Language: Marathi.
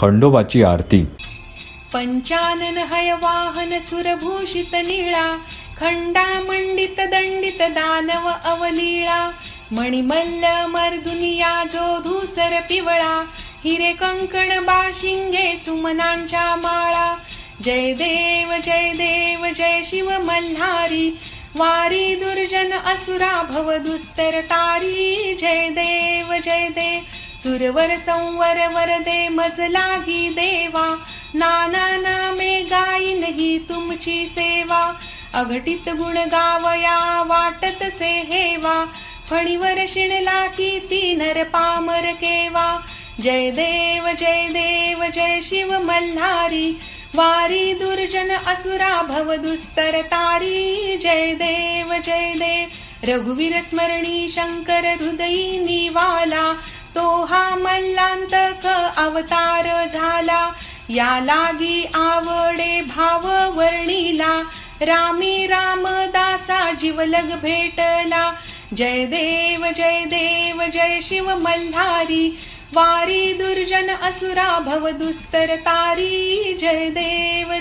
खंडोबाची आरती. पंचानन हयवाहन सुरभूषित नीळा, खंडा मंडित दंडित दानव अवलीळा, मणिमल्ल मर्दुनिया जो धूसर पिवळा, हिरे कंकण बाशिंगे सुमनांच्या माळा. जय देव जय शिव मल्हारी, वारी दुर्जन असुरा भव दुस्तर तारी. जय देव सुरवर संवर वरदे मज लागी देवा, नाना नामे गाईन ही तुमची सेवा. अघटित गुण गावया वाटत से हेवा, फणीवर शिणला कीती नर पामर केवा. जय देव जय शिव मल्हारी, वारी दुर्जन असुरा भव दुस्तर तारी. जय देव रघुवीर स्मरणी शंकर हृदयी निवाला, तो हा मल्लांतक अवतार झाला. या लागी आवडे भाव वर्णीला, रामी रामदासा जीवलग भेटला. जय देव जय शिव मल्हारी, वारी दुर्जन असुरा भव दुस्तर तारी. जय देव